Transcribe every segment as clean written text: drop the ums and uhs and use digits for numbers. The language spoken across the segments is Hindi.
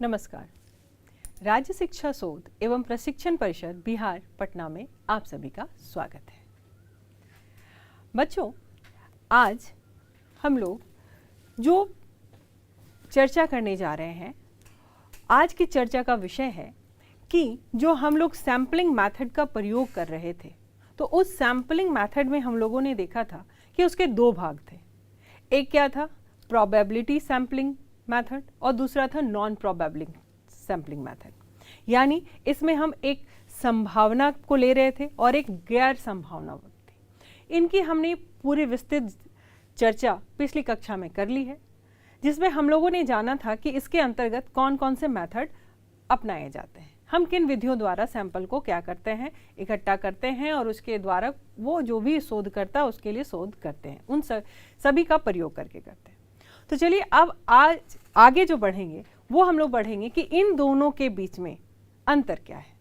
नमस्कार। राज्य शिक्षा शोध एवं प्रशिक्षण परिषद बिहार पटना में आप सभी का स्वागत है। बच्चों, आज हम लोग जो चर्चा करने जा रहे हैं, आज की चर्चा का विषय है कि जो हम लोग सैम्पलिंग मेथड का प्रयोग कर रहे थे, तो उस सैम्पलिंग मेथड में हम लोगों ने देखा था कि उसके दो भाग थे। एक क्या था? प्रोबेबिलिटी सैम्पलिंग मेथड, और दूसरा था नॉन प्रोबेबिलिटी सैम्पलिंग मेथड। यानी इसमें हम एक संभावना को ले रहे थे और एक गैर संभावना थी। इनकी हमने पूरी विस्तृत चर्चा पिछली कक्षा में कर ली है, जिसमें हम लोगों ने जाना था कि इसके अंतर्गत कौन कौन से मेथड अपनाए जाते हैं, हम किन विधियों द्वारा सैंपल को क्या करते हैं, इकट्ठा करते हैं और उसके द्वारा वो जो भी शोध करता है उसके लिए शोध करते हैं, उन सभी का प्रयोग करके करते हैं। तो चलिए अब आज आगे जो बढ़ेंगे वो हम लोग बढ़ेंगे कि इन दोनों के बीच में अंतर क्या है।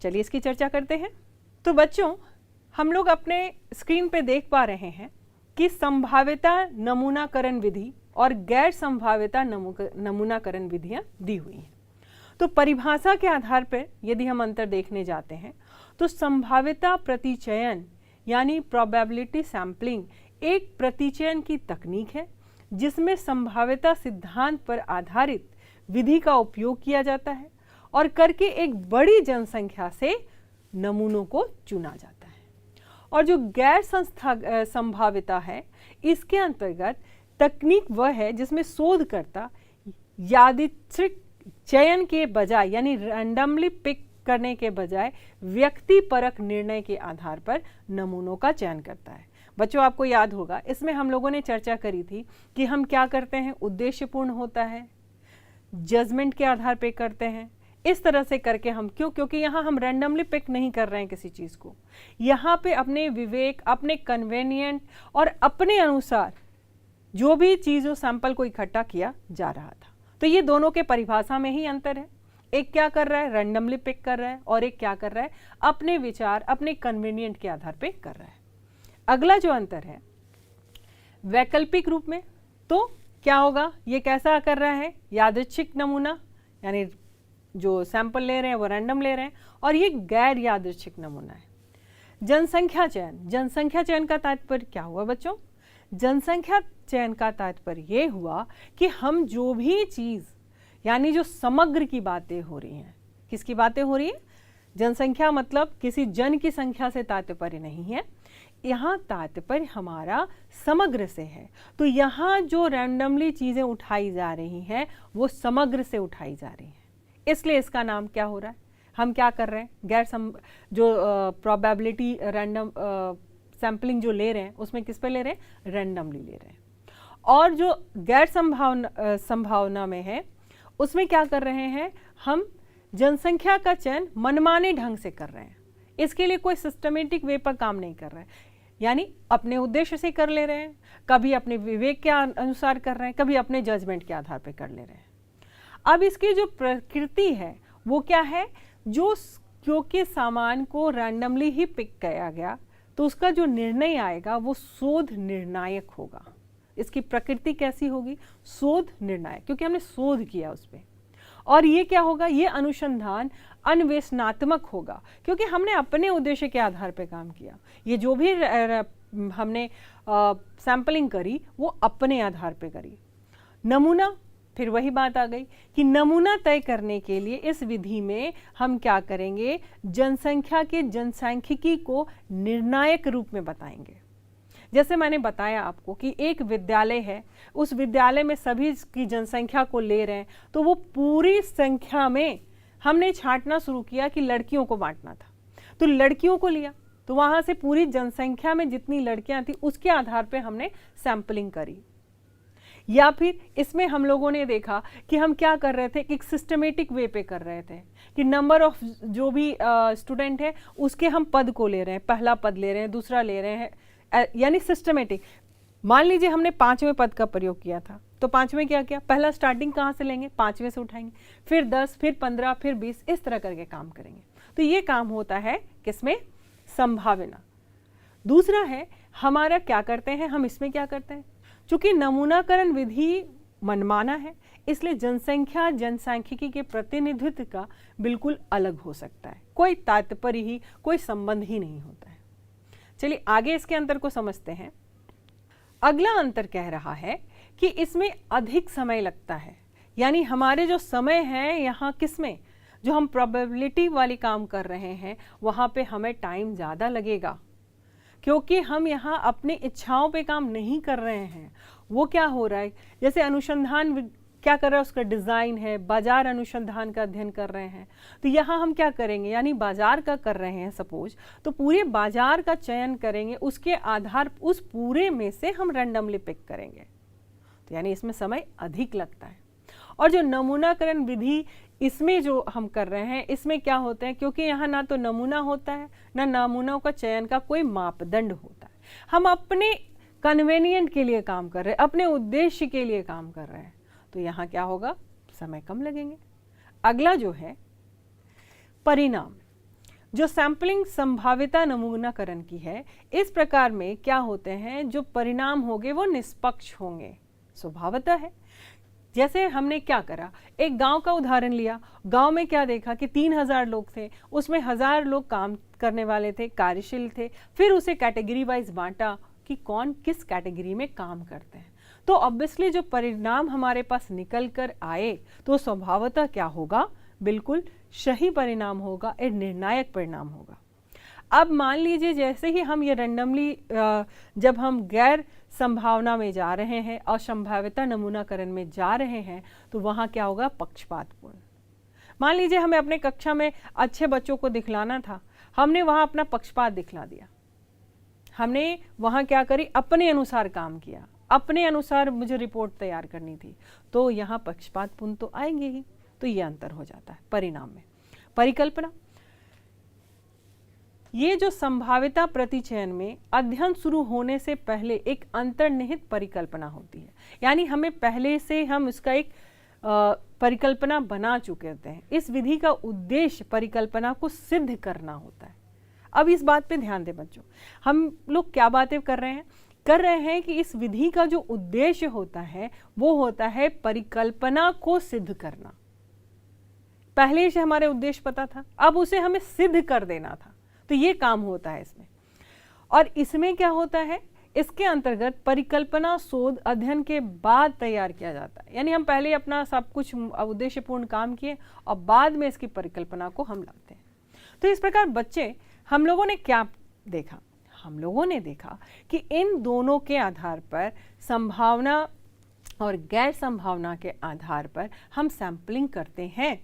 चलिए इसकी चर्चा करते हैं। तो बच्चों, हम लोग अपने स्क्रीन पे देख पा रहे हैं कि संभाव्यता नमूनाकरण विधि और गैर संभाव्यता नमूनाकरण विधियां दी हुई हैं। तो परिभाषा के आधार पर यदि हम अंतर देखने जाते हैं तो संभाव्यता प्रतिचयन यानी प्रोबेबिलिटी सैम्पलिंग एक प्रतिचयन की तकनीक है जिसमें संभाव्यता सिद्धांत पर आधारित विधि का उपयोग किया जाता है और करके एक बड़ी जनसंख्या से नमूनों को चुना जाता है। और जो गैर संभाव्यता है, इसके अंतर्गत तकनीक वह है जिसमें शोधकर्ता यादृच्छिक चयन के बजाय यानी रैंडमली पिक करने के बजाय व्यक्तिपरक निर्णय के आधार पर नमूनों का चयन करता है। बच्चों, आपको याद होगा इसमें हम लोगों ने चर्चा करी थी कि हम क्या करते हैं, उद्देश्यपूर्ण होता है, जजमेंट के आधार पे करते हैं। इस तरह से करके हम क्योंकि यहाँ हम रैंडमली पिक नहीं कर रहे हैं किसी चीज़ को, यहाँ पे अपने विवेक, अपने कन्वेनियंट और अपने अनुसार जो भी चीज़ों सैंपल को इकट्ठा किया जा रहा था। तो ये दोनों के परिभाषा में ही अंतर है। एक क्या कर रहा है, रैंडमली पिक कर रहा है, और एक क्या कर रहा है, अपने विचार, अपने कन्वीनियंट के आधार पे कर रहा है। अगला जो अंतर है वैकल्पिक रूप में, तो क्या होगा, ये कैसा कर रहा है, यादृच्छिक नमूना यानी जो सैंपल ले रहे हैं वो रैंडम ले रहे हैं, और ये गैर यादृच्छिक नमूना है। जनसंख्या चयन, जनसंख्या चयन का तात्पर्य क्या हुआ बच्चों? जनसंख्या चयन का तात्पर्य ये हुआ कि हम जो भी चीज़ यानी जो समग्र की बातें हो रही हैं, किसकी बातें हो रही हैं? जनसंख्या मतलब किसी जन की संख्या से तात्पर्य नहीं है, यहाँ तात्पर्य हमारा समग्र से है। तो यहाँ जो रैंडमली चीज़ें उठाई जा रही हैं वो समग्र से उठाई जा रही हैं, इसलिए इसका नाम क्या हो रहा है, हम क्या कर रहे हैं, जो प्रोबेबिलिटी रैंडम सैम्पलिंग जो ले रहे हैं उसमें किस पे ले रहे हैं, रैंडमली ले रहे हैं। और जो गैर संभावना में है उसमें क्या कर रहे हैं, हम जनसंख्या का चयन मनमाने ढंग से कर रहे हैं, इसके लिए कोई सिस्टमेटिक वे पर काम नहीं कर रहे हैं, यानी अपने उद्देश्य से कर ले रहे हैं, कभी अपने विवेक के अनुसार कर रहे हैं, कभी अपने जजमेंट के आधार पर कर ले रहे हैं। अब इसकी जो प्रकृति है वो क्या है, जो क्योंकि सामान को रैंडमली ही पिक किया गया तो उसका जो निर्णय आएगा वो शोध निर्णायक होगा। इसकी प्रकृति कैसी होगी, शोध निर्णायक, क्योंकि हमने शोध किया उस पर। और ये क्या होगा, ये अनुसंधान अन्वेषणात्मक होगा, क्योंकि हमने अपने उद्देश्य के आधार पर काम किया। ये जो भी हमने सैंपलिंग करी वो अपने आधार पे करी। नमूना, फिर वही बात आ गई कि नमूना तय करने के लिए इस विधि में हम क्या करेंगे, जनसंख्या के जनसांख्यिकी को निर्णायक रूप में बताएंगे। जैसे मैंने बताया आपको कि एक विद्यालय है, उस विद्यालय में सभी की जनसंख्या को ले रहे हैं, तो वो पूरी संख्या में हमने छांटना शुरू किया कि लड़कियों को बांटना था, तो लड़कियों को लिया, तो वहाँ से पूरी जनसंख्या में जितनी लड़कियाँ थी उसके आधार पे हमने सैंपलिंग करी। या फिर इसमें हम लोगों ने देखा कि हम क्या कर रहे थे, एक सिस्टमेटिक वे पे कर रहे थे कि नंबर ऑफ जो भी स्टूडेंट है उसके हम पद को ले रहे हैं, पहला पद ले रहे हैं, दूसरा ले रहे हैं, यानी सिस्टमेटिक। मान लीजिए हमने 5वें पद का प्रयोग किया था, तो 5वें क्या किया, पहला स्टार्टिंग कहाँ से लेंगे, 5वें से उठाएंगे, फिर 10, फिर 15, फिर 20, इस तरह करके काम करेंगे। तो ये काम होता है किसमें, संभावना। दूसरा है हमारा क्या करते हैं, हम इसमें क्या करते हैं, चूंकि नमूनाकरण विधि मनमाना है, इसलिए जनसंख्या जनसांख्यिकी के प्रतिनिधित्व का बिल्कुल अलग हो सकता है, कोई तात्पर्य ही, कोई संबंध ही नहीं होता है। चलिए आगे इसके अंतर को समझते हैं। अगला अंतर कह रहा है कि इसमें अधिक समय लगता है, यानी हमारे जो समय है यहाँ किसमें, जो हम प्रोबेबिलिटी वाली काम कर रहे हैं वहाँ पे हमें टाइम ज़्यादा लगेगा, क्योंकि हम यहाँ अपनी इच्छाओं पे काम नहीं कर रहे हैं। वो क्या हो रहा है, जैसे अनुसंधान क्या कर रहा है, उसका डिज़ाइन है, बाजार अनुसंधान का अध्ययन कर रहे हैं, तो यहाँ हम क्या करेंगे, यानी बाजार का कर रहे हैं सपोज, तो पूरे बाजार का चयन करेंगे, उसके आधार उस पूरे में से हम रैंडमली पिक करेंगे, तो यानी इसमें समय अधिक लगता है। और जो नमूनाकरण विधि इसमें जो हम कर रहे हैं, इसमें क्या होता है, क्योंकि यहाँ ना तो नमूना होता है, ना नमूनों का चयन का कोई मापदंड होता है, हम अपने कन्वेनियंट के लिए काम कर रहे हैं, अपने उद्देश्य के लिए काम कर रहे हैं, तो यहाँ क्या होगा, समय कम लगेंगे। अगला जो है परिणाम, जो सैंपलिंग संभाव्यता नमूनाकरण की है, इस प्रकार में क्या होते हैं, जो परिणाम होंगे वो निष्पक्ष होंगे, स्वभावतः है। जैसे हमने क्या करा, एक गांव का उदाहरण लिया, गांव में क्या देखा कि 3000 लोग थे, उसमें 1000 लोग काम करने वाले थे, कार्यशील थे, फिर उसे कैटेगरी वाइज बांटा कि कौन किस कैटेगरी में काम करते हैं, तो ऑब्वियसली जो परिणाम हमारे पास निकल कर आए तो स्वभावतः क्या होगा, बिल्कुल सही परिणाम होगा, एक निर्णायक परिणाम होगा। अब मान लीजिए जैसे ही हम ये रैंडमली जब हम गैर संभावना में जा रहे हैं और संभाव्यता नमूनाकरण में जा रहे हैं, तो वहाँ क्या होगा, पक्षपातपूर्ण। मान लीजिए हमें अपने कक्षा में अच्छे बच्चों को दिखलाना था, हमने वहाँ अपना पक्षपात दिखला दिया, हमने वहाँ क्या करी, अपने अनुसार काम किया, अपने अनुसार मुझे रिपोर्ट तैयार करनी थी, तो यहाँ पक्षपातपूर्ण तो आएंगे ही, तो ये अंतर हो जाता है परिणाम में। परिकल्पना, ये जो संभाव्यता प्रतिचयन में अध्ययन शुरू होने से पहले एक अंतर्निहित परिकल्पना होती है, यानी हमें पहले से हम इसका एक परिकल्पना बना चुके होते हैं। इस विधि का उद्देश्य परिकल्पना को सिद्ध करना होता है। अब इस बात पे ध्यान दें बच्चों, हम लोग क्या बातें कर रहे हैं कि इस विधि का जो उद्देश्य होता है वो होता है परिकल्पना को सिद्ध करना। पहले से हमारे उद्देश्य पता था, अब उसे हमें सिद्ध कर देना था, तो ये काम होता है इसमें। और इसमें क्या होता है, इसके अंतर्गत परिकल्पना शोध अध्ययन के बाद तैयार किया जाता है, यानी हम पहले अपना सब कुछ उद्देश्यपूर्ण काम किए और बाद में इसकी परिकल्पना को हम लाते हैं। तो इस प्रकार बच्चे, हम लोगों ने क्या देखा, हम लोगों ने देखा कि इन दोनों के आधार पर, संभावना और गैर संभावना के आधार पर हम सैंपलिंग करते हैं,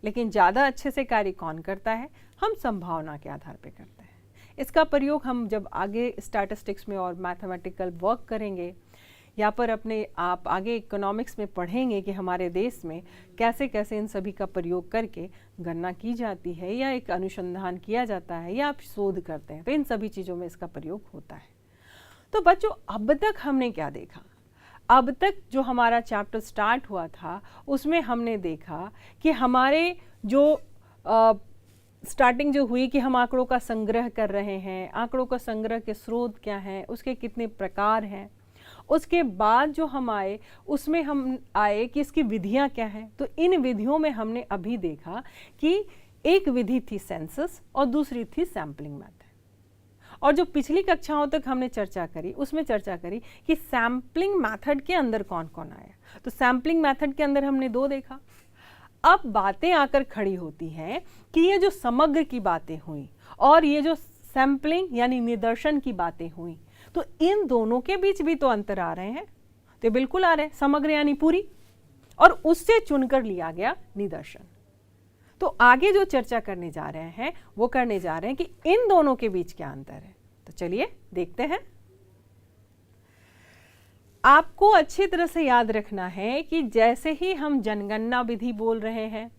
लेकिन ज़्यादा अच्छे से कार्य कौन करता है, हम संभावना के आधार पर करते हैं। इसका प्रयोग हम जब आगे स्टैटिस्टिक्स में और मैथमेटिकल वर्क करेंगे, या पर अपने आप आगे इकोनॉमिक्स में पढ़ेंगे कि हमारे देश में कैसे कैसे इन सभी का प्रयोग करके गणना की जाती है, या एक अनुसंधान किया जाता है, या आप शोध करते हैं, तो इन सभी चीज़ों में इसका प्रयोग होता है। तो बच्चों, अब तक हमने क्या देखा, अब तक जो हमारा चैप्टर स्टार्ट हुआ था उसमें हमने देखा कि हमारे जो स्टार्टिंग जो हुई कि हम आंकड़ों का संग्रह कर रहे हैं, आंकड़ों का संग्रह के स्रोत क्या हैं, उसके कितने प्रकार हैं, उसके बाद जो हम आए उसमें हम आए कि इसकी विधियां क्या हैं। तो इन विधियों में हमने अभी देखा कि एक विधि थी सेंसस और दूसरी थी सैम्पलिंग मेथड। और जो पिछली कक्षाओं तक हमने चर्चा करी उसमें चर्चा करी कि सैम्पलिंग मेथड के अंदर कौन कौन आया। तो सैम्पलिंग मेथड के अंदर हमने 2 देखा। अब बातें आकर खड़ी होती हैं कि ये जो समग्र की बातें हुई और ये जो सैम्पलिंग यानी निदर्शन की बातें हुई, तो इन दोनों के बीच भी तो अंतर आ रहे हैं। तो बिल्कुल आ रहे हैं, समग्र यानी पूरी, और उससे चुनकर लिया गया निदर्शन। तो आगे जो चर्चा करने जा रहे हैं वो करने जा रहे हैं कि इन दोनों के बीच क्या अंतर है। तो चलिए देखते हैं। आपको अच्छी तरह से याद रखना है कि जैसे ही हम जनगणना विधि बोल रहे हैं,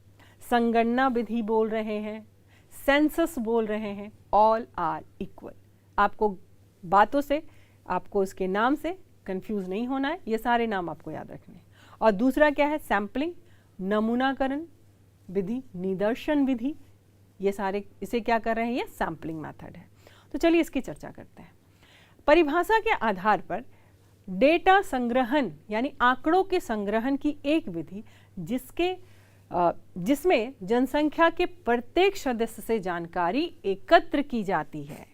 संगणना विधि बोल रहे हैं, सेंसस बोल रहे हैं, ऑल आर इक्वल। आपको बातों से, आपको उसके नाम से कंफ्यूज नहीं होना है, ये सारे नाम आपको याद रखने हैं। और दूसरा क्या है, सैम्पलिंग, नमूनाकरण विधि, निदर्शन विधि, ये सारे इसे क्या कर रहे हैं, ये सैम्पलिंग मेथड है। तो चलिए इसकी चर्चा करते हैं। परिभाषा के आधार पर डेटा संग्रहण यानी आंकड़ों के संग्रहण की एक विधि जिसमें जनसंख्या के प्रत्येक सदस्य से जानकारी एकत्र की जाती है।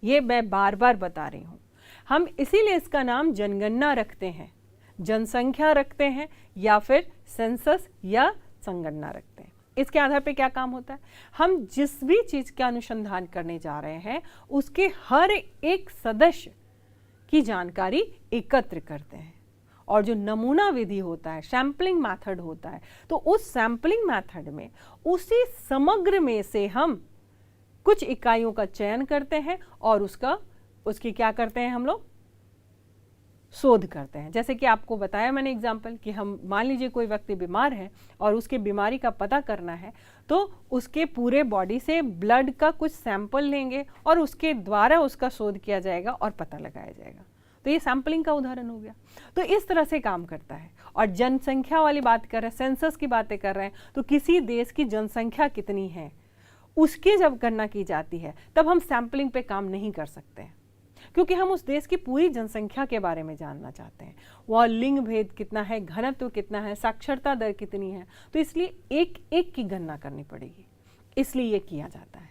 ये मैं बार बार बता रही हूँ। हम इसीलिए इसका नाम जनगणना रखते हैं, जनसंख्या रखते हैं या फिर सेंसस या संगणना रखते हैं। इसके आधार पे क्या काम होता है, हम जिस भी चीज़ का अनुसंधान करने जा रहे हैं उसके हर एक सदस्य की जानकारी एकत्र करते हैं। और जो नमूना विधि होता है, सैम्पलिंग मेथड होता है, तो उस सैम्पलिंग मेथड में उसी समग्र में से हम कुछ इकाइयों का चयन करते हैं और उसकी क्या करते हैं, हम लोग शोध करते हैं। जैसे कि आपको बताया मैंने एग्जाम्पल कि हम मान लीजिए कोई व्यक्ति बीमार है और उसके बीमारी का पता करना है, तो उसके पूरे बॉडी से ब्लड का कुछ सैंपल लेंगे और उसके द्वारा उसका शोध किया जाएगा और पता लगाया जाएगा। तो ये सैम्पलिंग का उदाहरण हो गया। तो इस तरह से काम करता है। और जनसंख्या वाली बात कर रहे हैं, सेंसस की बातें कर रहे हैं, तो किसी देश की जनसंख्या कितनी है उसकी जब गणना की जाती है तब हम सैम्पलिंग पे काम नहीं कर सकते हैं, क्योंकि हम उस देश की पूरी जनसंख्या के बारे में जानना चाहते हैं। वह लिंग भेद कितना है, घनत्व कितना है, साक्षरता दर कितनी है, तो इसलिए एक एक की गणना करनी पड़ेगी, इसलिए ये किया जाता है।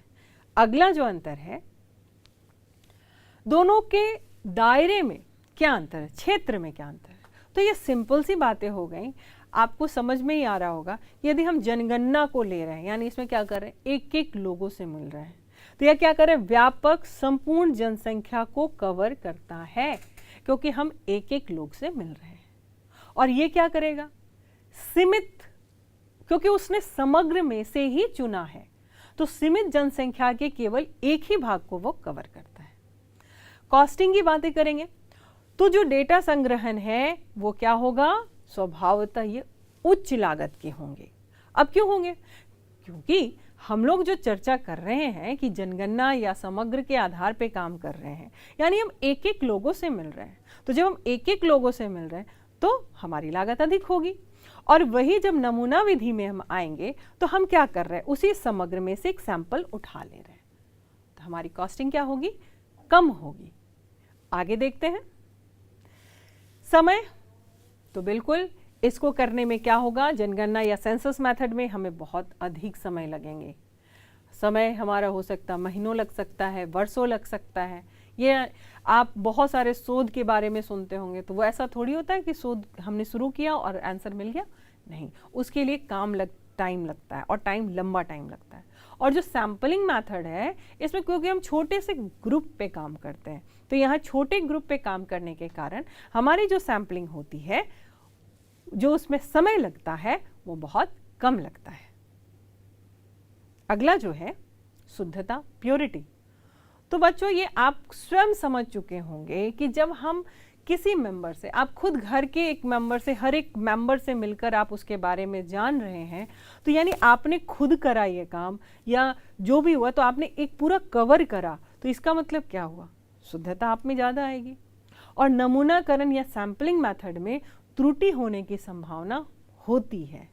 अगला जो अंतर है, दोनों के दायरे में क्या अंतर है, क्षेत्र में क्या अंतर है। तो ये सिंपल सी बातें हो गई, आपको समझ में ही आ रहा होगा। यदि हम जनगणना को ले रहे हैं, यानी इसमें क्या कर रहे हैं, एक एक लोगों से मिल रहे हैं, तो यह क्या करें, व्यापक संपूर्ण जनसंख्या को कवर करता है, क्योंकि हम एक एक लोग से मिल रहे हैं। और ये क्या करेगा, सीमित, क्योंकि उसने समग्र में से ही चुना है, तो सीमित जनसंख्या के केवल एक ही भाग को वो कवर करता है। कॉस्टिंग की बातें करेंगे तो जो डेटा संग्रहण है वो क्या होगा, स्वभावतः ये उच्च लागत के होंगे। अब क्यों होंगे, क्योंकि हम लोग जो चर्चा कर रहे हैं कि जनगणना या समग्र के आधार पे काम कर रहे हैं, यानी हम एक एक लोगों से मिल रहे हैं। तो जब हम एक एक लोगों से मिल रहे हैं तो हमारी लागत अधिक होगी। और वही जब नमूना विधि में हम आएंगे तो हम क्या कर रहे हैं, उसी समग्र में से एक सैंपल उठा ले रहे हैं, तो हमारी कॉस्टिंग क्या होगी, कम होगी। आगे देखते हैं समय। तो बिल्कुल इसको करने में क्या होगा, जनगणना या सेंसस मेथड में हमें बहुत अधिक समय लगेंगे। समय हमारा हो सकता है महीनों लग सकता है, वर्षों लग सकता है। ये आप बहुत सारे शोध के बारे में सुनते होंगे, तो वो ऐसा थोड़ी होता है कि शोध हमने शुरू किया और आंसर मिल गया, नहीं, उसके लिए टाइम लगता है और लंबा टाइम लगता है। और जो सैम्पलिंग मेथड है इसमें क्योंकि हम छोटे से ग्रुप पे काम करते हैं, तो यहाँ छोटे ग्रुप पे काम करने के कारण हमारी जो सैम्पलिंग होती है, जो उसमें समय लगता है वो बहुत कम लगता है। अगला जो है शुद्धता, प्योरिटी। तो बच्चों ये आप स्वयं समझ चुके होंगे कि जब हम किसी मेंबर से, आप खुद घर के एक मेंबर से, हर एक मेंबर से मिलकर आप उसके बारे में जान रहे हैं, तो यानी आपने खुद करा ये काम या जो भी हुआ, तो आपने एक पूरा कवर करा, तो इसका मतलब क्या हुआ, शुद्धता आप में ज़्यादा आएगी। और नमूनाकरण या सैम्पलिंग मेथड में त्रुटि होने की संभावना होती है।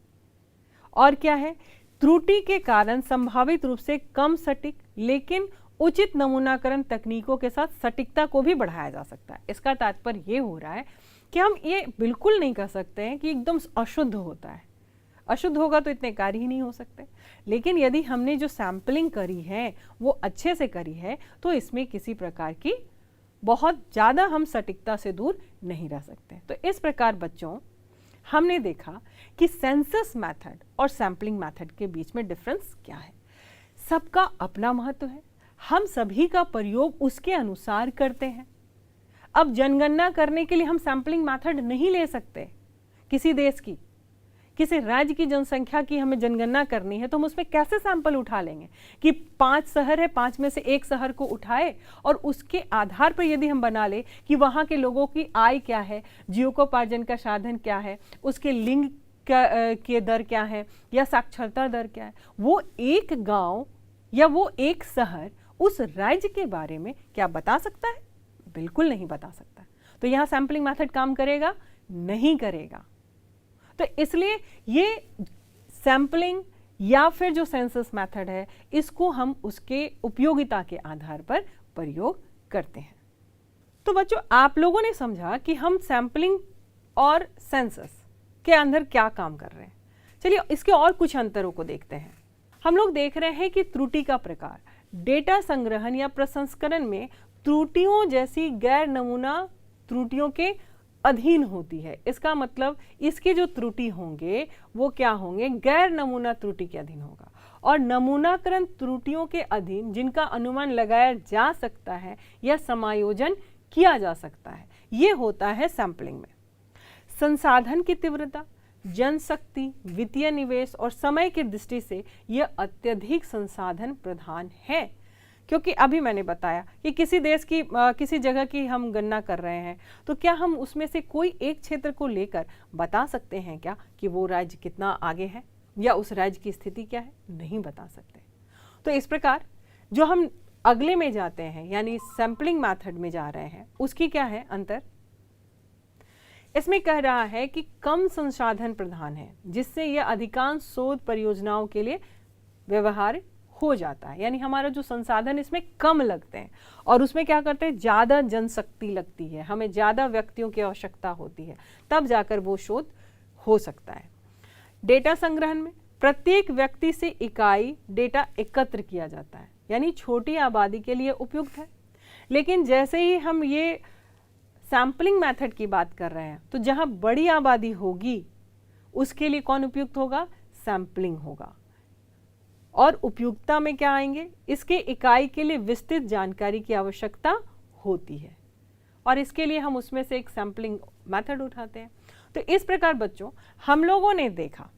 और क्या है, त्रुटि के कारण संभावित रूप से कम सटीक लेकिन उचित नमूनाकरण तकनीकों के साथ सटीकता को भी बढ़ाया जा सकता है। इसका तात्पर्य ये हो रहा है कि हम ये बिल्कुल नहीं कह सकते हैं कि एकदम अशुद्ध होता है, अशुद्ध होगा तो इतने कार्य ही नहीं हो सकते। लेकिन यदि हमने जो सैम्पलिंग करी है वो अच्छे से करी है, तो इसमें किसी प्रकार की बहुत ज़्यादा हम सटीकता से दूर नहीं रह सकते। तो इस प्रकार बच्चों हमने देखा कि सेंसस मेथड और सैम्पलिंग मेथड के बीच में डिफरेंस क्या है। सबका अपना महत्व है, हम सभी का प्रयोग उसके अनुसार करते हैं। अब जनगणना करने के लिए हम सैम्पलिंग मेथड नहीं ले सकते। किसी देश की, किसी राज्य की जनसंख्या की हमें जनगणना करनी है तो हम उसमें कैसे सैंपल उठा लेंगे कि 5 शहर है, 5 में से एक शहर को उठाए और उसके आधार पर यदि हम बना ले कि वहाँ के लोगों की आय क्या है, जीविकोपार्जन का साधन क्या है, उसके लिंग के दर क्या है या साक्षरता दर क्या है, वो एक गांव या वो एक शहर उस राज्य के बारे में क्या बता सकता है? बिल्कुल नहीं बता सकता। तो यहाँ सैम्पलिंग मेथड काम करेगा? नहीं करेगा। तो इसलिए ये सैम्पलिंग या फिर जो सेंसस मेथड है, इसको हम उसके उपयोगिता के आधार पर प्रयोग करते हैं। तो बच्चों आप लोगों ने समझा कि हम सैंपलिंग और सेंसस के अंदर क्या काम कर रहे हैं। चलिए इसके और कुछ अंतरों को देखते हैं। हम लोग देख रहे हैं कि त्रुटि का प्रकार, डेटा संग्रहण या प्रसंस्करण में त्रुटियों जैसी गैर नमूना त्रुटियों के अधीन होती है। इसका मतलब इसके जो त्रुटि होंगे वो क्या होंगे, गैर नमूना त्रुटि के अधीन होगा। और नमूनाकरण त्रुटियों के अधीन जिनका अनुमान लगाया जा सकता है या समायोजन किया जा सकता है, ये होता है सैंपलिंग में। संसाधन की तीव्रता, जनशक्ति, वित्तीय निवेश और समय की दृष्टि से यह अत्यधिक संसाधन प्रधान है, क्योंकि अभी मैंने बताया कि किसी देश की किसी जगह की हम गणना कर रहे हैं तो क्या हम उसमें से कोई एक क्षेत्र को लेकर बता सकते हैं क्या कि वो राज्य कितना आगे है या उस राज्य की स्थिति क्या है? नहीं बता सकते। तो इस प्रकार जो हम अगले में जाते हैं यानी सैंपलिंग मेथड में जा रहे हैं, उसकी क्या है अंतर? इसमें कह रहा है कि कम संसाधन प्रधान है, जिससे यह अधिकांश शोध परियोजनाओं के लिए व्यवहार्य हो जाता है। यानी हमारा जो संसाधन इसमें कम लगते हैं और उसमें क्या करते हैं, ज़्यादा जनशक्ति लगती है, हमें ज़्यादा व्यक्तियों की आवश्यकता होती है, तब जाकर वो शोध हो सकता है। डेटा संग्रहण में प्रत्येक व्यक्ति से इकाई डेटा एकत्र किया जाता है, यानी छोटी आबादी के लिए उपयुक्त है। लेकिन जैसे ही हम ये सैंपलिंग मेथड की बात कर रहे हैं तो जहाँ बड़ी आबादी होगी उसके लिए कौन उपयुक्त होगा? सैंपलिंग होगा। और उपयुक्तता में क्या आएंगे? इसके इकाई के लिए विस्तृत जानकारी की आवश्यकता होती है और इसके लिए हम उसमें से एक सैंपलिंग मेथड उठाते हैं। तो इस प्रकार बच्चों हम लोगों ने देखा,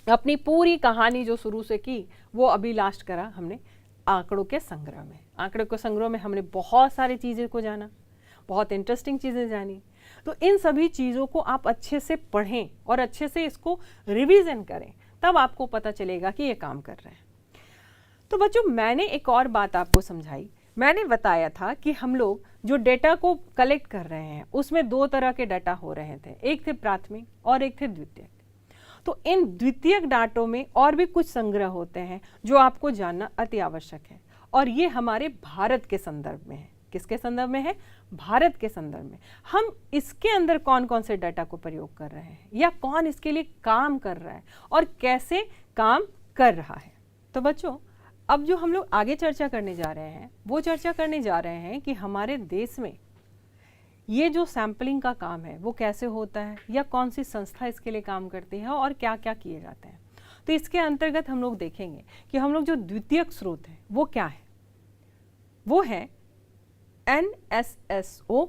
अपनी पूरी कहानी जो शुरू से की वो अभी लास्ट करा हमने आंकड़ों के संग्रह में। आंकड़ों के संग्रह में हमने बहुत सारी चीज़ें को जाना, बहुत इंटरेस्टिंग चीज़ें जानी। तो इन सभी चीज़ों को आप अच्छे से पढ़ें और अच्छे से इसको रिवीजन करें, तब आपको पता चलेगा कि ये काम कर रहे हैं। तो बच्चों मैंने एक और बात आपको समझाई। मैंने बताया था कि हम लोग जो डेटा को कलेक्ट कर रहे हैं उसमें दो तरह के डाटा हो रहे थे, एक थे प्राथमिक और एक थे द्वितीयक। तो इन द्वितीयक डाटों में और भी कुछ संग्रह होते हैं जो आपको जानना अति आवश्यक है, और ये हमारे भारत के संदर्भ में है। किसके संदर्भ में है? भारत के संदर्भ में। हम इसके अंदर कौन कौन से डाटा को प्रयोग कर रहे हैं या कौन इसके लिए काम कर रहा है और कैसे काम कर रहा है। तो बच्चों अब जो हम लोग आगे चर्चा करने जा रहे हैं वो चर्चा करने जा रहे हैं कि हमारे देश में ये जो सैंपलिंग का काम है वो कैसे होता है या कौन सी संस्था इसके लिए काम करती है और क्या क्या किए जाते हैं। तो इसके अंतर्गत हम लोग देखेंगे कि हम लोग जो द्वितीयक स्रोत है वो क्या है। वो है NSSO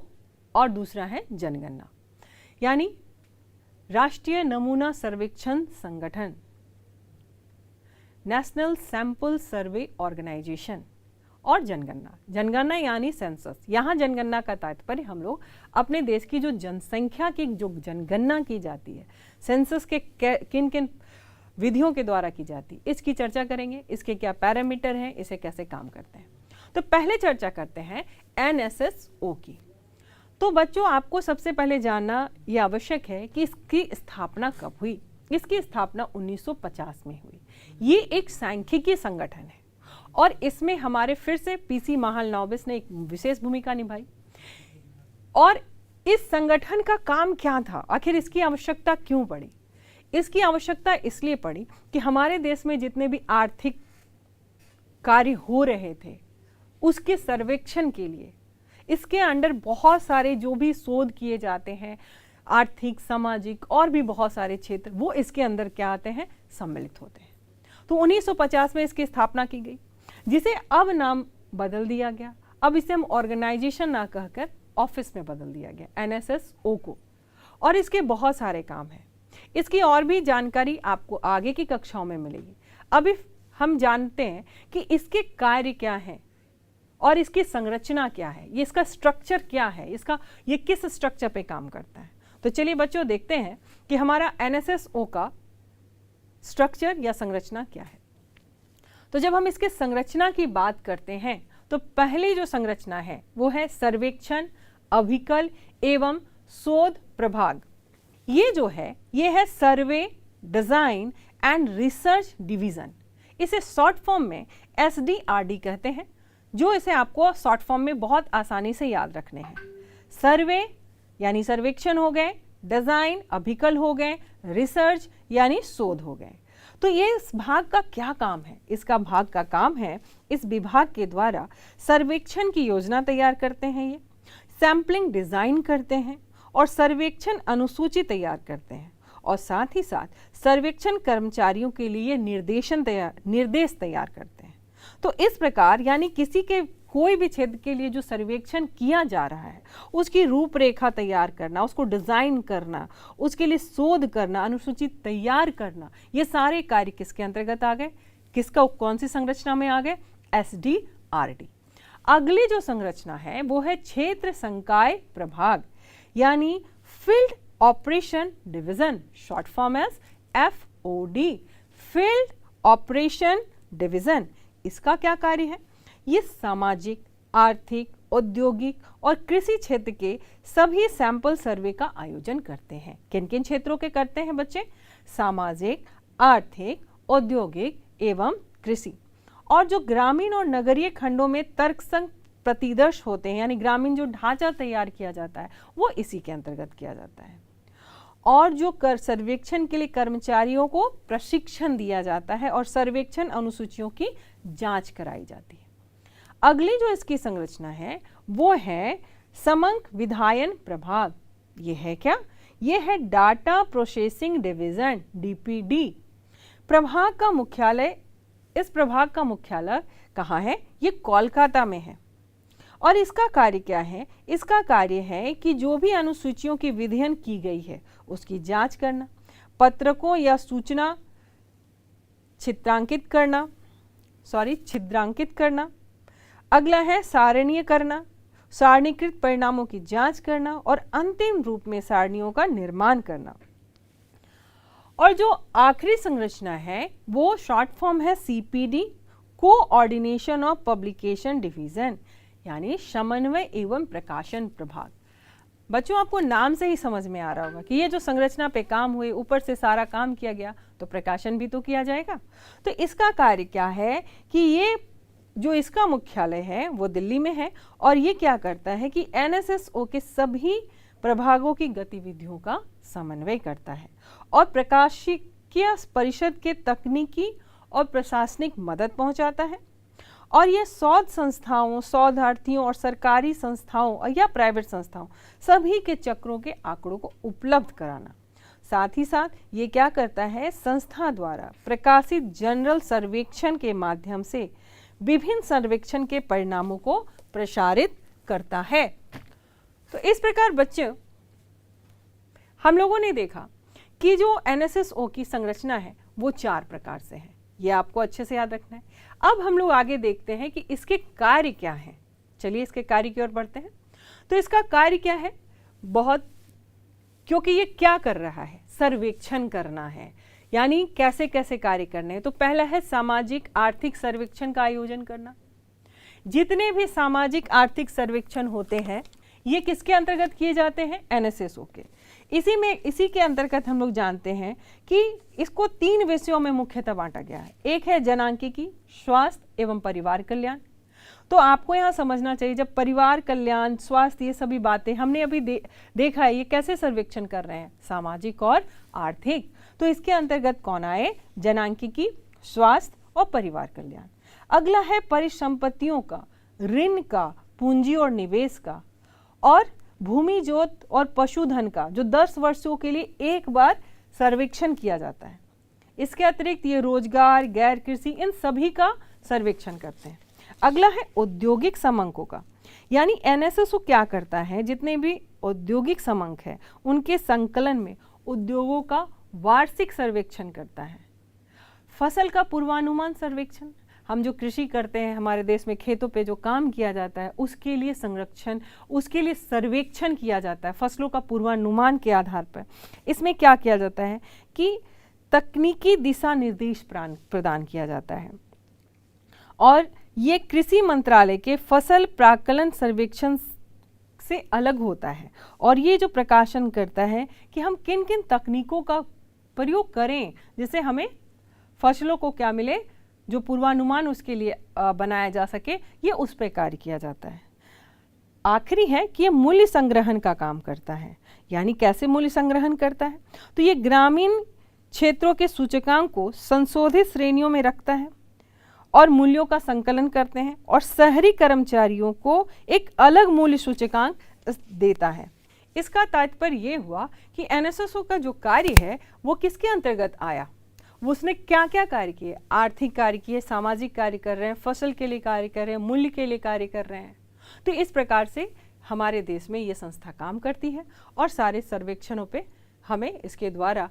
और दूसरा है जनगणना, यानी राष्ट्रीय नमूना सर्वेक्षण संगठन, नेशनल सैंपल सर्वे ऑर्गेनाइजेशन, और जनगणना। जनगणना यानी सेंसस। यहाँ जनगणना का तात्पर्य हम लोग अपने देश की जो जनसंख्या की जो जनगणना की जाती है, सेंसस के किन किन विधियों के द्वारा की जाती है, इसकी चर्चा करेंगे। इसके क्या पैरामीटर हैं, इसे कैसे काम करते हैं। तो पहले चर्चा करते हैं NSSO की। तो बच्चों आपको सबसे पहले जानना यह आवश्यक है कि इसकी स्थापना कब हुई। इसकी स्थापना 1950 में हुई। ये एक सांख्यिकी संगठन है और इसमें हमारे फिर से PC महालनोबिस ने एक विशेष भूमिका निभाई। और इस संगठन का काम क्या था, आखिर इसकी आवश्यकता क्यों पड़ी? इसकी आवश्यकता इसलिए पड़ी कि हमारे देश में जितने भी आर्थिक कार्य हो रहे थे उसके सर्वेक्षण के लिए इसके अंडर बहुत सारे जो भी शोध किए जाते हैं, आर्थिक, सामाजिक और भी बहुत सारे क्षेत्र, वो इसके अंदर क्या आते हैं, सम्मिलित होते हैं। तो 1950 में इसकी स्थापना की गई, जिसे अब नाम बदल दिया गया। अब इसे हम ऑर्गेनाइजेशन ना कहकर ऑफिस में बदल दिया गया, NSSO को। और इसके बहुत सारे काम हैं। इसकी और भी जानकारी आपको आगे की कक्षाओं में मिलेगी। अभी हम जानते हैं कि इसके कार्य क्या हैं और इसकी संरचना क्या है, ये इसका स्ट्रक्चर क्या है, ये किस स्ट्रक्चर पे काम करता है। तो चलिए बच्चों देखते हैं कि हमारा NSSO का स्ट्रक्चर या संरचना क्या है। तो जब हम इसके संरचना की बात करते हैं तो पहली जो संरचना है वो है सर्वेक्षण, अभिकल एवं शोध प्रभाग। ये जो है ये है सर्वे, डिजाइन एंड रिसर्च डिवीजन। इसे शॉर्ट फॉर्म में SDRD कहते हैं, जो इसे आपको शॉर्ट फॉर्म में बहुत आसानी से याद रखने हैं। सर्वे यानी सर्वेक्षण हो गए, डिजाइन अभिकल हो गए, रिसर्च यानी शोध हो गए। तो ये इस भाग का क्या काम है? इसका भाग का काम है इस विभाग के द्वारा सर्वेक्षण की योजना तैयार करते हैं, ये सैंपलिंग डिजाइन करते हैं और सर्वेक्षण अनुसूची तैयार करते हैं और साथ ही साथ सर्वेक्षण कर्मचारियों के लिए निर्देश तैयार करते हैं। तो इस प्रकार यानी किसी के कोई भी क्षेत्र के लिए जो सर्वेक्षण किया जा रहा है उसकी रूपरेखा तैयार करना, उसको डिजाइन करना, उसके लिए शोध करना, अनुसूची तैयार करना, ये सारे कार्य किसके अंतर्गत आ गए? किसका कौन सी संरचना में आ गए? SDRD। अगली जो संरचना है वो है क्षेत्र संकाय प्रभाग यानी field operation division, short form as FOD, field operation division. इसका क्या कार्य है? ये सामाजिक, आर्थिक, औद्योगिक और कृषि क्षेत्र के सभी सैंपल सर्वे का आयोजन करते हैं। किन किन क्षेत्रों के करते हैं बच्चे? सामाजिक, आर्थिक, औद्योगिक एवं कृषि। और जो ग्रामीण और नगरीय खंडों में तर्कसंग प्रतिदर्श होते हैं यानी ग्रामीण जो ढांचा तैयार किया जाता है वो इसी के अंतर्गत किया जाता है। और जो सर्वेक्षण के लिए कर्मचारियों को प्रशिक्षण दिया जाता है और सर्वेक्षण अनुसूचियों की जांच कराई जाती है। अगली जो इसकी संरचना है वो है समंक विधायन प्रभाग। ये है क्या? ये है डाटा प्रोसेसिंग डिवीजन, DPD। प्रभाग का मुख्यालय, इस प्रभाग का मुख्यालय कहाँ है? ये कोलकाता में है। और इसका कार्य क्या है? इसका कार्य है कि जो भी अनुसूचियों की विधियन की गई है उसकी जांच करना, पत्रकों या सूचना छिद्रांकित करना। अगला है सारणीय करना, सारणीकृत परिणामों की जांच करना और अंतिम रूप में सारणियों का निर्माण करना। और जो आखिरी संरचना है वो शॉर्ट फॉर्म है CPD, coordination of publication division यानी समन्वय एवं प्रकाशन प्रभाग। बच्चों आपको नाम से ही समझ में आ रहा होगा कि ये जो संरचना पे काम हुए, ऊपर से सारा काम किया गया तो प्रकाशन भी तो किया जाएगा। तो इसका कार्य क्या है कि ये जो इसका मुख्यालय है वो दिल्ली में है और ये क्या करता है कि NSSO के सभी प्रभागों की गतिविधियों का समन्वय करता है और प्रकाशिकीय परिषद के तकनीकी और प्रशासनिक मदद पहुंचाता है। और ये शोध संस्थाओं, शोधार्थियों और सरकारी संस्थाओं या प्राइवेट संस्थाओं सभी के चक्रों के आंकड़ों को उपलब्ध कराना। साथ ही साथ ये क्या करता है? संस्था द्वारा प्रकाशित जनरल सर्वेक्षण के माध्यम से विभिन्न सर्वेक्षण के परिणामों को प्रसारित करता है। तो इस प्रकार बच्चों हम लोगों ने देखा कि जो NSSO की संरचना है वो 4 प्रकार से है। ये आपको अच्छे से याद रखना है। अब हम लोग आगे देखते हैं कि इसके कार्य क्या हैं। चलिए इसके कार्य की ओर बढ़ते हैं। तो इसका कार्य क्या है? क्योंकि ये क्या कर रहा है? सर्वेक्षण करना है, यानी कैसे कैसे कार्य करने हैं। तो पहला है सामाजिक आर्थिक सर्वेक्षण का आयोजन करना। जितने भी सामाजिक आर्थिक सर्वेक्षण होते हैं ये किसके अंतर्गत किए जाते हैं? NSSO के। इसी के अंतर्गत हम लोग जानते हैं कि इसको 3 विषयों में मुख्यतः बांटा गया है। एक है जनांकिकी, स्वास्थ्य एवं परिवार कल्याण। तो आपको यहाँ समझना चाहिए जब परिवार कल्याण, स्वास्थ्य, ये सभी बातें हमने अभी देखा है, ये कैसे सर्वेक्षण कर रहे हैं? सामाजिक और आर्थिक। तो इसके अंतर्गत कौन आए? जनांकिकी, स्वास्थ्य और परिवार कल्याण। अगला है परिसंपत्तियों का, ऋण का, पूंजी और निवेश का, और भूमि जोत और पशुधन का, जो 10 वर्षों के लिए एक बार सर्वेक्षण किया जाता है। इसके अतिरिक्त ये रोजगार, गैर कृषि, इन सभी का सर्वेक्षण करते हैं। अगला है औद्योगिक समंकों का, यानी NSSO क्या करता है? जितने भी औद्योगिक समंक है उनके संकलन में उद्योगों का वार्षिक सर्वेक्षण करता है। फसल का पूर्वानुमान सर्वेक्षण, हम जो कृषि करते हैं हमारे देश में, खेतों पे जो काम किया जाता है उसके लिए संरक्षण, उसके लिए सर्वेक्षण किया जाता है फसलों का पूर्वानुमान के आधार पर। इसमें क्या किया जाता है कि तकनीकी दिशा निर्देश प्रदान किया जाता है। और ये कृषि मंत्रालय के फसल प्राक्कलन सर्वेक्षण से अलग होता है और ये जो प्रकाशन करता है कि हम किन किन तकनीकों का प्रयोग करें जिससे हमें फसलों को क्या मिले, जो पूर्वानुमान उसके लिए बनाया जा सके, ये उस पर कार्य किया जाता है। आखिरी है कि ये मूल्य संग्रहण का काम करता है। यानी कैसे मूल्य संग्रहण करता है? तो ये ग्रामीण क्षेत्रों के सूचकांक को संशोधित श्रेणियों में रखता है और मूल्यों का संकलन करते हैं और शहरी कर्मचारियों को एक अलग मूल्य सूचकांक देता है। इसका तात्पर्य ये हुआ कि एनएसएसओ का जो कार्य है वो किसके अंतर्गत आया, उसने क्या क्या कार्य किए, आर्थिक कार्य किए, सामाजिक कार्य कर रहे हैं, फसल के लिए कार्य कर रहे हैं, मूल्य के लिए कार्य कर रहे हैं। तो इस प्रकार से हमारे देश में ये संस्था काम करती है और सारे सर्वेक्षणों पे हमें इसके द्वारा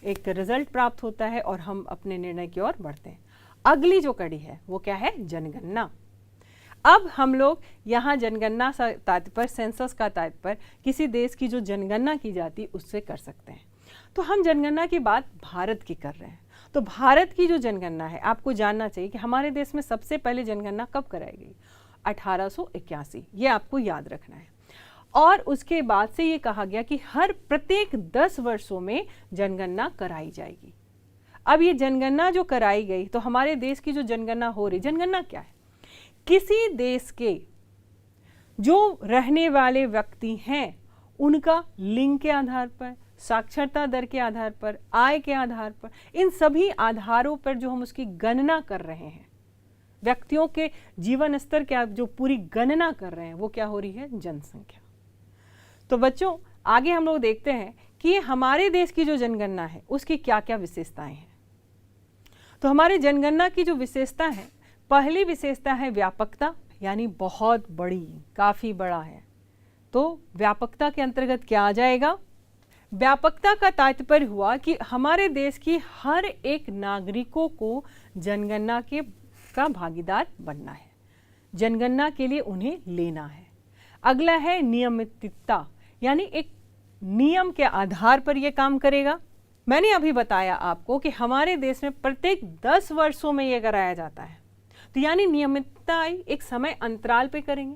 एक रिजल्ट प्राप्त होता है और हम अपने निर्णय की ओर बढ़ते हैं। अगली जो कड़ी है वो क्या है? जनगणना। अब हम लोग यहाँ जनगणना का तात्पर्य, सेंसस का तात्पर्य किसी देश की जो जनगणना की जाती है उससे कर सकते हैं। तो हम जनगणना की बात भारत की कर रहे हैं। तो भारत की जो जनगणना है, आपको जानना चाहिए कि हमारे देश में सबसे पहले जनगणना कब कराई गई? 1881। ये आपको याद रखना है। और उसके बाद से ये कहा गया कि हर प्रत्येक 10 वर्षों में जनगणना कराई जाएगी। अब ये जनगणना जो कराई गई, तो हमारे देश की जो जनगणना हो रही, जनगणना क्या है? किसी देश के जो रहने वाले व्यक्ति हैं उनका लिंग के आधार पर, साक्षरता दर के आधार पर, आय के आधार पर, इन सभी आधारों पर जो हम उसकी गणना कर रहे हैं, व्यक्तियों के जीवन स्तर के जो पूरी गणना कर रहे हैं, वो क्या हो रही है? जनसंख्या। तो बच्चों आगे हम लोग देखते हैं कि हमारे देश की जो जनगणना है उसकी क्या क्या विशेषताएं हैं। तो हमारे जनगणना की जो विशेषता है, पहली विशेषता है व्यापकता, यानी बहुत बड़ी, काफी बड़ा है। तो व्यापकता के अंतर्गत क्या आ जाएगा? व्यापकता का तात्पर्य हुआ कि हमारे देश की हर एक नागरिकों को जनगणना का भागीदार बनना है, जनगणना के लिए उन्हें लेना है। अगला है नियमितता, यानी एक नियम के आधार पर यह काम करेगा। मैंने अभी बताया आपको कि हमारे देश में प्रत्येक 10 वर्षों में यह कराया जाता है। तो यानी नियमितता आई, एक समय अंतराल पे करेंगे,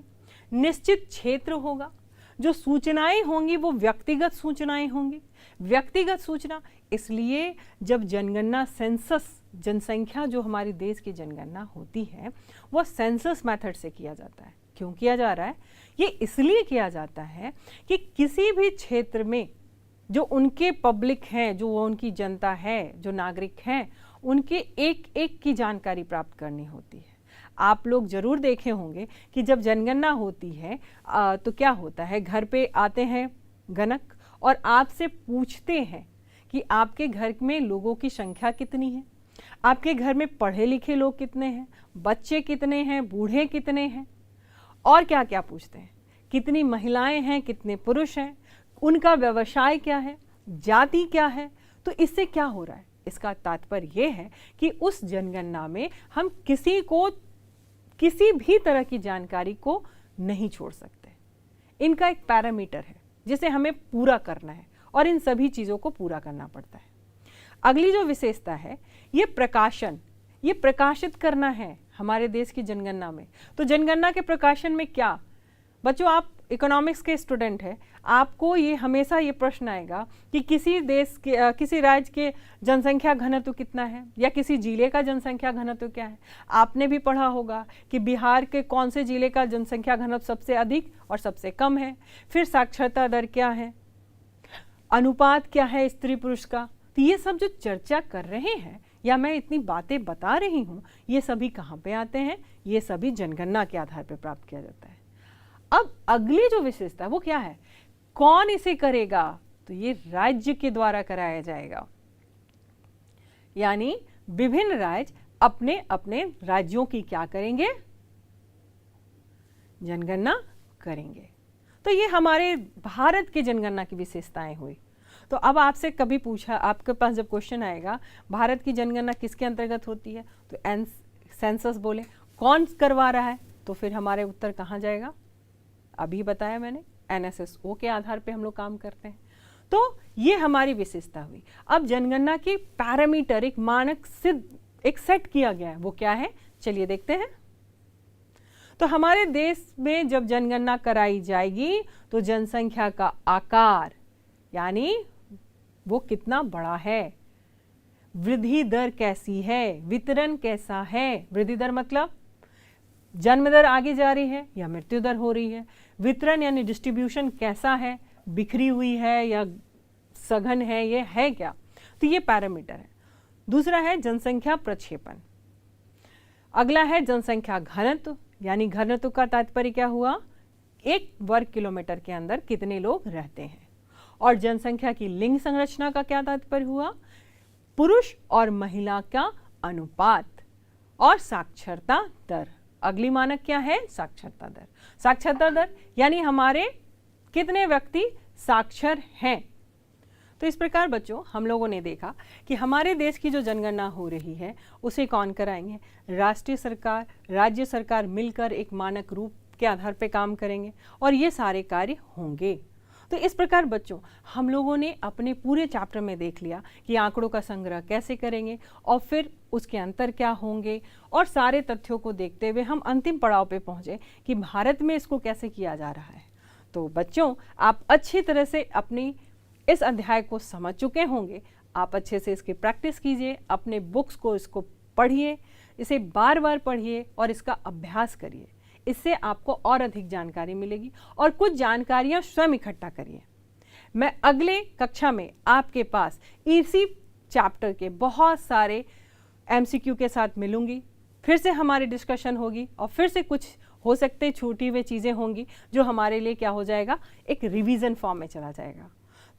निश्चित क्षेत्र होगा, जो सूचनाएं होंगी वो व्यक्तिगत सूचनाएं होंगी। व्यक्तिगत सूचना इसलिए जब जनगणना, सेंसस, जनसंख्या जो हमारे देश की जनगणना होती है वो सेंसस मेथड से किया जाता है। क्यों किया जा रहा है? ये इसलिए किया जाता है कि किसी भी क्षेत्र में जो उनके पब्लिक हैं, जो उनकी जनता है, जो नागरिक हैं, उनके एक एक की जानकारी प्राप्त करनी होती है। आप लोग जरूर देखे होंगे कि जब जनगणना होती है तो क्या होता है, घर पे आते हैं गणक और आपसे पूछते हैं कि आपके घर में लोगों की संख्या कितनी है, आपके घर में पढ़े लिखे लोग कितने हैं, बच्चे कितने हैं, बूढ़े कितने हैं, और क्या क्या पूछते हैं, कितनी महिलाएं हैं, कितने पुरुष हैं, उनका व्यवसाय क्या है, जाति क्या है। तो इससे क्या हो रहा है? इसका तात्पर्य यह है कि उस जनगणना में हम किसी भी तरह की जानकारी को नहीं छोड़ सकते। इनका एक पैरामीटर है जिसे हमें पूरा करना है और इन सभी चीज़ों को पूरा करना पड़ता है। अगली जो विशेषता है ये प्रकाशन, ये प्रकाशित करना है हमारे देश की जनगणना में। तो जनगणना के प्रकाशन में क्या, बच्चों आप इकोनॉमिक्स के स्टूडेंट हैं, आपको ये हमेशा ये प्रश्न आएगा कि किसी देश के, किसी राज्य के जनसंख्या घनत्व कितना है या किसी जिले का जनसंख्या घनत्व क्या है। आपने भी पढ़ा होगा कि बिहार के कौन से जिले का जनसंख्या घनत्व सबसे अधिक और सबसे कम है, फिर साक्षरता दर क्या है, अनुपात क्या है स्त्री पुरुष का। तो ये सब जो चर्चा कर रहे हैं या मैं इतनी बातें बता रही हूँ, ये सभी कहाँ पे आते हैं? ये सभी जनगणना के आधार पर प्राप्त किया जाता है। अब अगली जो विशेषता है वो क्या है? कौन इसे करेगा? तो ये राज्य के द्वारा कराया जाएगा, यानी विभिन्न राज्य अपने अपने राज्यों की क्या करेंगे? जनगणना करेंगे। तो ये हमारे भारत की जनगणना की विशेषताएं हुई। तो अब आपसे कभी पूछा, आपके पास जब क्वेश्चन आएगा भारत की जनगणना किसके अंतर्गत होती है, तो सेंसस बोले, कौन करवा रहा है, तो फिर हमारे उत्तर कहाँ जाएगा? अभी बताया मैंने, एनएसएसओ के आधार पे हम लोग काम करते हैं। तो ये हमारी विशेषता हुई। अब जनगणना की पैरामीटर, एक मानक सिद्ध, एक सेट किया गया है, वो क्या है? चलिए देखते हैं। तो हमारे देश में जब जनगणना कराई जाएगी तो जनसंख्या का आकार, यानी वो कितना बड़ा है, वृद्धि दर कैसी है, वितरण कैसा है। वृद्धि दर मतलब जन्म दर आगे जा रही है या मृत्यु दर हो रही है, वितरण यानी डिस्ट्रीब्यूशन कैसा है, बिखरी हुई है या सघन है, ये है क्या, तो ये पैरामीटर है। दूसरा है जनसंख्या प्रक्षेपण। अगला है जनसंख्या घनत्व, यानी घनत्व का तात्पर्य क्या हुआ, 1 वर्ग किलोमीटर के अंदर कितने लोग रहते हैं। और जनसंख्या की लिंग संरचना का क्या तात्पर्य हुआ, पुरुष और महिला का अनुपात। और साक्षरता दर, अगली मानक क्या है, साक्षरता दर। साक्षरता दर यानी हमारे कितने व्यक्ति साक्षर हैं। तो इस प्रकार बच्चों हम लोगों ने देखा कि हमारे देश की जो जनगणना हो रही है उसे कौन कराएंगे, राष्ट्रीय सरकार, राज्य सरकार मिलकर एक मानक रूप के आधार पर काम करेंगे और ये सारे कार्य होंगे। तो इस प्रकार बच्चों हम लोगों ने अपने पूरे चैप्टर में देख लिया कि आंकड़ों का संग्रह कैसे करेंगे और फिर उसके अंतर क्या होंगे, और सारे तथ्यों को देखते हुए हम अंतिम पड़ाव पे पहुंचे कि भारत में इसको कैसे किया जा रहा है। तो बच्चों आप अच्छी तरह से अपनी इस अध्याय को समझ चुके होंगे। आप अच्छे से इसकी प्रैक्टिस कीजिए, अपने बुक्स को इसको पढ़िए, इसे बार बार पढ़िए और इसका अभ्यास करिए। इससे आपको और अधिक जानकारी मिलेगी और कुछ जानकारियां स्वयं इकट्ठा करिए। मैं अगले कक्षा में आपके पास इसी चैप्टर के बहुत सारे एमसीक्यू के साथ मिलूंगी। फिर से हमारी डिस्कशन होगी और फिर से कुछ हो सकते छूटी हुई चीज़ें होंगी जो हमारे लिए क्या हो जाएगा, एक रिवीजन फॉर्म में चला जाएगा।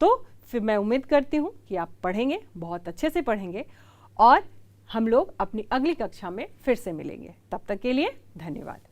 तो फिर मैं उम्मीद करती हूँ कि आप पढ़ेंगे, बहुत अच्छे से पढ़ेंगे और हम लोग अपनी अगली कक्षा में फिर से मिलेंगे। तब तक के लिए धन्यवाद।